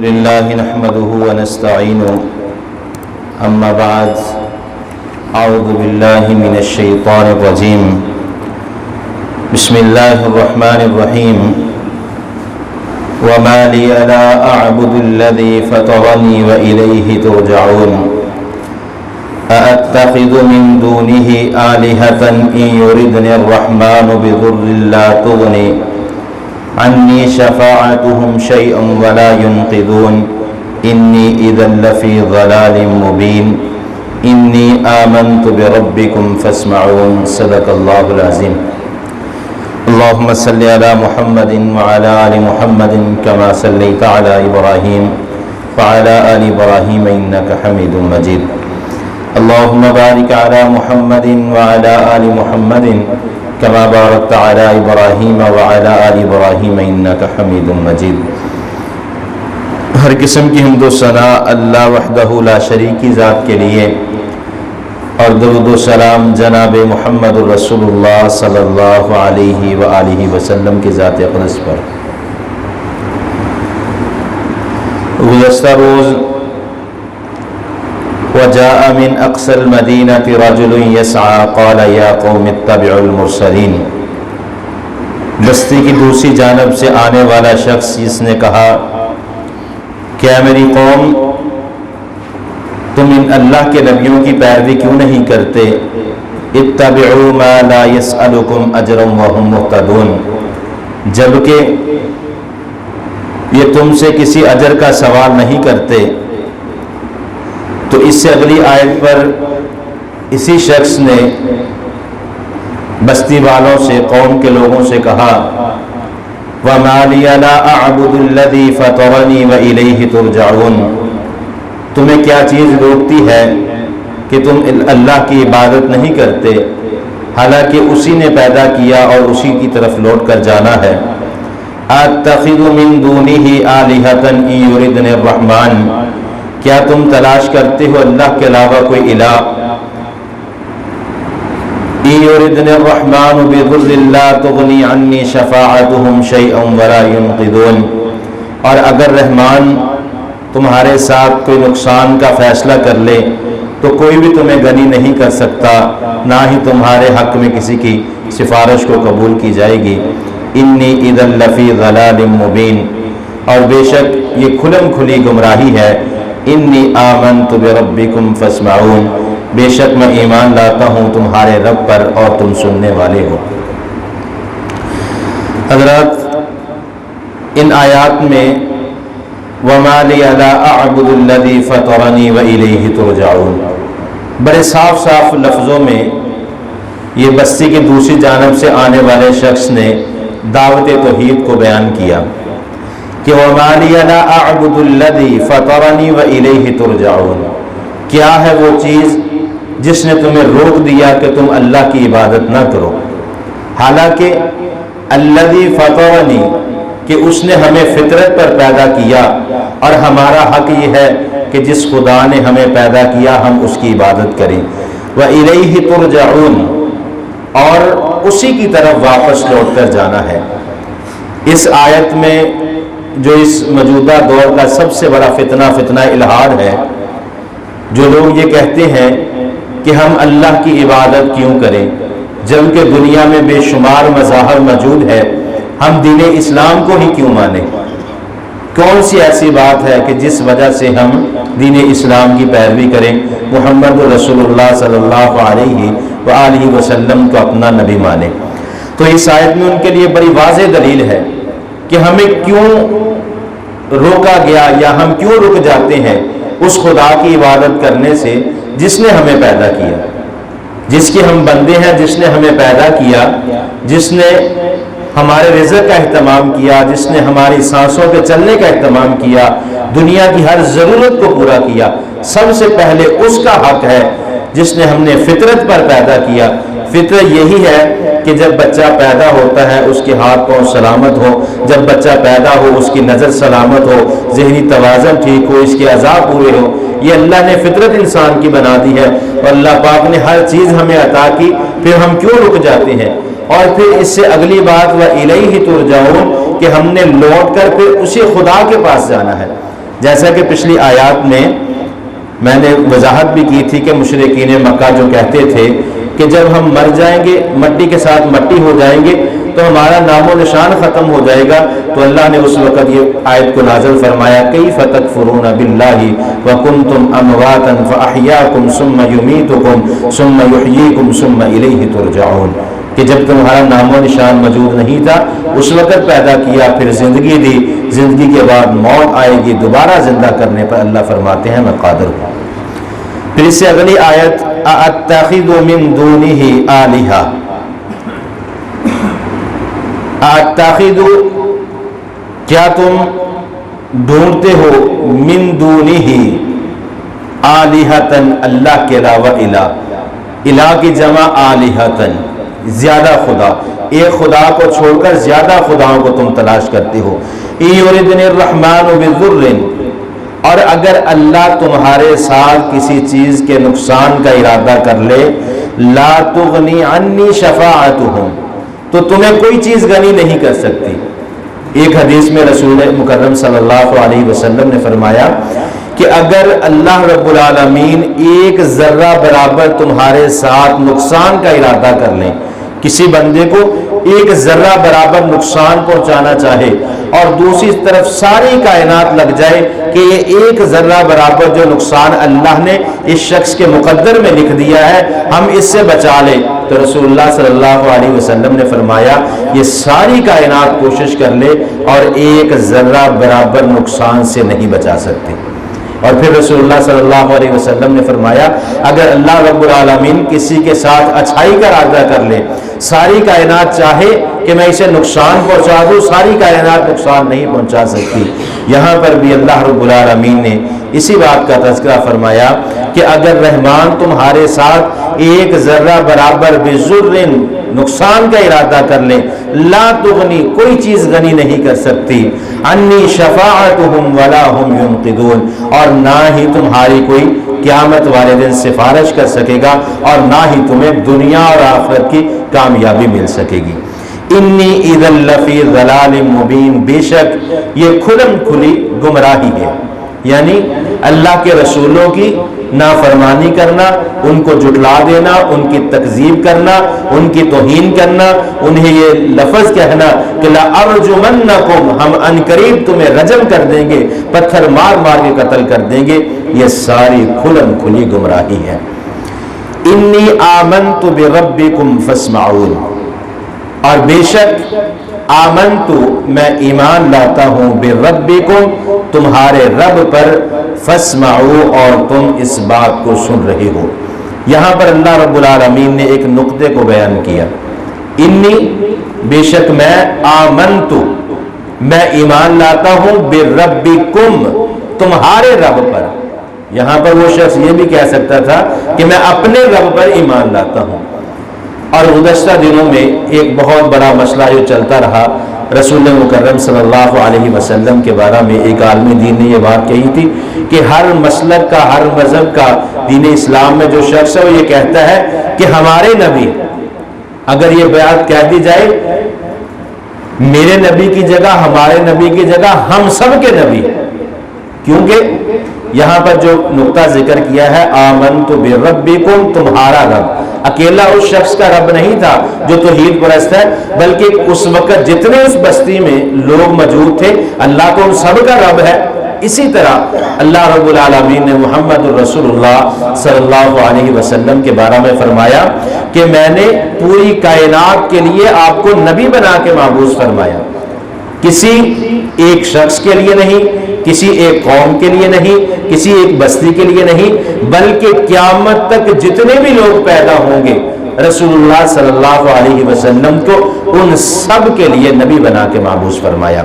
لله نحمده ونستعينه أما بعد أعوذ بالله من الشيطان الرجيم بسم الله الرحمن الرحيم وما لي لا أعبد الذي فطرني وإليه ترجعون أأتخذ من دونه آلهة إن يردني الرحمن بضر لا تغني عني شفاعتهم شيئا ولا ينقذون إني إذا لفي ضلال مبين إني آمنت بربكم فاسمعون صدق الله العظيم اللهم صل على محمد وعلى آل محمد كما صليت على إبراهيم وعلى آل إبراهيم إنك حميد مجيد اللهم بارك على محمد وعلى آل محمد كما باركت على إبراهيم وعلى آل إبراهيم إنك حميد مجيد۔ ہر قسم کی حمد و ثنا اللہ وحدہ لا شریک کی ذات کے لیے، اور درود و سلام جناب محمد رسول اللہ صلی اللہ علیہ وآلہ وسلم کی ذات اقدس پر۔ گزشتہ روز وجاء من اقصى المدينة رجل يسعى قال يا قوم اتبعوا المرسلين، بستی کی دوسری جانب سے آنے والا شخص جس نے کہا کیا میری قوم تم ان اللہ کے نبیوں کی پیروی کیوں نہیں کرتے؟ اتبعوا ما لا يسألكم اجرا وهم مهتدون، جبکہ یہ تم سے کسی اجر کا سوال نہیں کرتے۔ تو اس سے اگلی آیت پر اسی شخص نے بستی والوں سے، قوم کے لوگوں سے کہا وَمَا لِيَ لَا أَعْبُدُ الَّذِي فَطَرَنِي وَإِلَيْهِ تُرْجَعُونَ، تمہیں کیا چیز روکتی ہے کہ تم اللہ کی عبادت نہیں کرتے حالانکہ اسی نے پیدا کیا اور اسی کی طرف لوٹ کر جانا ہے۔ أَتَّخِذُ مِن دُونِهِ آلِهَةً إِن يُرِدْنِ الرَّحْمَنُ، کیا تم تلاش کرتے ہو اللہ کے علاوہ کوئی الہ؟ إِن يُرِدْنِ الرَّحْمَنُ بِضُرٍّ لَا تُغْنِ عَنِّي شَفَاعَتُهُمْ شَيْئًا وَلَا يُنْقِذُونَ، اور اگر رحمان تمہارے ساتھ کوئی نقصان کا فیصلہ کر لے تو کوئی بھی تمہیں غنی نہیں کر سکتا، نہ ہی تمہارے حق میں کسی کی سفارش کو قبول کی جائے گی۔ إِنِّي إِذًا لَفِي ضَلَالٍ مُبِينٍ، اور بے شک یہ کھلم کھلی گمراہی ہے۔ إِنِّي آمَنْتُ بِرَبِّكُمْ فَاسْمَعُونَ، بے شک میں ایمان لاتا ہوں تمہارے رب پر اور تم سننے والے ہو۔ حضرات، ان آیات میں وَمَا لِيَ لَا أَعْبُدُ الَّذِي فَطَرَنِي وَإِلَيْهِ تُرْجَعُونَ، بڑے صاف صاف لفظوں میں یہ بستی کی دوسری جانب سے آنے والے شخص نے دعوت توحید کو بیان کیا کہ وَمَا لِيَ لَا أَعْبُدُ الَّذِي فَطَرَنِي وَإِلَيْهِ تُرْجَعُونَ، کیا ہے وہ چیز جس نے تمہیں روک دیا کہ تم اللہ کی عبادت نہ کرو، حالانکہ الَّذِي فَطَرَنِي کہ اس نے ہمیں فطرت پر پیدا کیا، اور ہمارا حق یہ ہے کہ جس خدا نے ہمیں پیدا کیا ہم اس کی عبادت کریں۔ وَإِلَيْهِ تُرْجَعُونَ، اور اسی کی طرف واپس لوٹ کر جانا ہے۔ اس آیت میں جو اس موجودہ دور کا سب سے بڑا فتنہ الہاد ہے، جو لوگ یہ کہتے ہیں کہ ہم اللہ کی عبادت کیوں کریں جبکہ دنیا میں بے شمار مذاہب موجود ہے، ہم دین اسلام کو ہی کیوں مانیں؟ کون سی ایسی بات ہے کہ جس وجہ سے ہم دین اسلام کی پیروی کریں، محمد رسول اللہ صلی اللہ علیہ وآلہ وسلم کو اپنا نبی مانیں؟ تو اس آیت میں ان کے لیے بڑی واضح دلیل ہے کہ ہمیں کیوں روکا گیا یا ہم کیوں رک جاتے ہیں اس خدا کی عبادت کرنے سے جس نے ہمیں پیدا کیا، جس کے ہم بندے ہیں، جس نے ہمیں پیدا کیا، جس نے ہمارے رزق کا اہتمام کیا، جس نے ہماری سانسوں کے چلنے کا اہتمام کیا، دنیا کی ہر ضرورت کو پورا کیا۔ سب سے پہلے اس کا حق ہے جس نے ہم نے فطرت پر پیدا کیا۔ فطرت یہی ہے کہ جب بچہ پیدا ہوتا ہے اس کے ہاتھ پاؤں سلامت ہو، جب بچہ پیدا ہو اس کی نظر سلامت ہو، ذہنی توازن ٹھیک ہو، اس کے اعضاء پورے ہو، یہ اللہ نے فطرت انسان کی بنا دی ہے، اور اللہ پاک نے ہر چیز ہمیں عطا کی، پھر ہم کیوں رک جاتے ہیں؟ اور پھر اس سے اگلی بات وَإِلَيْهِ تُرْجَعُونَ کہ ہم نے لوٹ کر پھر اسی خدا کے پاس جانا ہے جیسا کہ پچھلی آیات میں نے وضاحت بھی کی تھی کہ مشرکین مکہ جو کہتے تھے کہ جب ہم مر جائیں گے، مٹی کے ساتھ مٹی ہو جائیں گے تو ہمارا نام و نشان ختم ہو جائے گا، تو اللہ نے اس وقت یہ آیت کو نازل فرمایا، کیف تکفرون باللہ وکنتم امواتا فاحیاکم ثم یمیتکم ثم یحییکم ثم الیہ ترجعون، کہ جب تمہارا نام و نشان موجود نہیں تھا اس وقت پیدا کیا، پھر زندگی دی، زندگی کے بعد موت آئے گی، دوبارہ زندہ کرنے پر اللہ فرماتے ہیں میں قادر ہوں۔ پھر اس سے اگلی آیت اتخذ من دونہ آلہہ، اتخذ کیا تم ڈھونڈتے ہو، من دونہ آلہۃ اللہ کے علاوہ الہ، الہ کی جمع آلہۃ زیادہ خدا، ایک خدا کو چھوڑ کر زیادہ خداؤں کو تم تلاش کرتے ہو۔ ان یردنی الرحمن بضر، اور اگر اللہ تمہارے ساتھ کسی چیز کے نقصان کا ارادہ کر لے، لا تغنی عنی شفاعتہم، تو تمہیں کوئی چیز غنی نہیں کر سکتی۔ ایک حدیث میں رسول مکرم صلی اللہ علیہ وسلم نے فرمایا کہ اگر اللہ رب العالمین ایک ذرہ برابر تمہارے ساتھ نقصان کا ارادہ کر لیں، کسی بندے کو ایک ذرہ برابر نقصان پہنچانا چاہے اور دوسری طرف ساری کائنات لگ جائے کہ یہ ایک ذرہ برابر جو نقصان اللہ نے اس شخص کے مقدر میں لکھ دیا ہے ہم اس سے بچا لیں، تو رسول اللہ صلی اللہ علیہ وسلم نے فرمایا یہ ساری کائنات کوشش کر لے اور ایک ذرہ برابر نقصان سے نہیں بچا سکتے۔ اور پھر رسول اللہ صلی اللہ علیہ وسلم نے فرمایا اگر اللہ رب العالمین کسی کے ساتھ اچھائی کا ارادہ کر لے، ساری کائنات چاہے کہ میں اسے نقصان پہنچا دوں، ساری کائنات نقصان نہیں پہنچا سکتی۔ یہاں پر بھی اللہ رب العالمین نے اسی بات کا تذکرہ فرمایا کہ اگر رحمان تمہارے ساتھ ایک ذرہ برابر بذر نقصان کا ارادہ کر لے، لا تغنی کوئی چیز غنی نہیں کر سکتی، انی شفاعتہم ولا ہم ینقذون، اور نہ ہی تمہاری کوئی قیامت والے دن سفارش کر سکے گا اور نہ ہی تمہیں دنیا اور آخرت کی کامیابی مل سکے گی۔ انی اذا لفی ضلال مبین، بے شک یہ کھلم کھلی گمراہی ہے، یعنی اللہ کے رسولوں کی نافرمانی کرنا، ان کو جھٹلا دینا، ان کی تکذیب کرنا، ان کی توہین کرنا، انہیں یہ لفظ کہنا کہ لَأَرْجُمَنَّكُمْ، ہم عنقریب تمہیں رجم کر دیں گے، پتھر مار مار کے قتل کر دیں گے، یہ ساری کھلم کھلی گمراہی ہے۔ انی آمنت بربکم فاسمعون، اور بے شک آمنتو میں ایمان لاتا ہوں بربکم تمہارے رب پر، فاسمعوا اور تم اس بات کو سن رہے ہو۔ یہاں پر اللہ رب العالمین نے ایک نقطے کو بیان کیا، انی بے شک میں، آمنتو میں ایمان لاتا ہوں بربکم تمہارے رب پر۔ یہاں پر وہ شخص یہ بھی کہہ سکتا تھا کہ میں اپنے رب پر ایمان لاتا ہوں۔ اور گزشتہ دنوں میں ایک بہت بڑا مسئلہ جو چلتا رہا، رسول مکرم صلی اللہ علیہ وسلم کے بارے میں ایک عالم دین نے یہ بات کہی تھی کہ ہر مسلک کا، ہر مذہب کا، دین اسلام میں جو شخص ہے وہ یہ کہتا ہے کہ ہمارے نبی، اگر یہ بات کہہ دی جائے میرے نبی کی جگہ، ہمارے نبی کی جگہ، ہم سب کے نبی، کیونکہ یہاں پر جو نقطہ ذکر کیا ہے آمنت بربکم تمہارا رب، اکیلا اس شخص کا رب نہیں تھا جو توحید پرست ہے، بلکہ اس وقت جتنے اس بستی میں لوگ موجود تھے اللہ تو ان سب کا رب ہے۔ اسی طرح اللہ رب العالمین نے محمد الرسول اللہ صلی اللہ علیہ وسلم کے بارے میں فرمایا کہ میں نے پوری کائنات کے لیے آپ کو نبی بنا کے مبعوث فرمایا، کسی ایک شخص کے لیے نہیں، کسی ایک قوم کے لیے نہیں، کسی ایک بستی کے لیے نہیں، بلکہ قیامت تک جتنے بھی لوگ پیدا ہوں گے رسول اللہ صلی اللہ علیہ وسلم کو ان سب کے لیے نبی بنا کے مبعوث فرمایا۔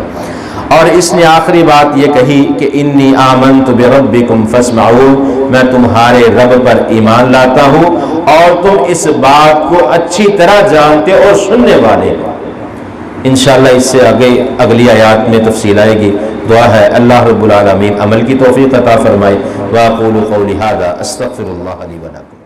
اور اس نے آخری بات یہ کہی کہ انی آمنت بربکم فاسمعون، میں تمہارے رب پر ایمان لاتا ہوں اور تم اس بات کو اچھی طرح جانتے اور سننے والے ہو۔ انشاءاللہ اس سے آگے اگلی آیات میں تفصیل آئے گی۔ دعا ہے اللہ رب العالمین عمل کی توفیق عطا فرمائے۔ وَأَقُولُ قَوْلِي هَذَا أَسْتَغْفِرُ اللَّهَ لِي وَلَكُمْ۔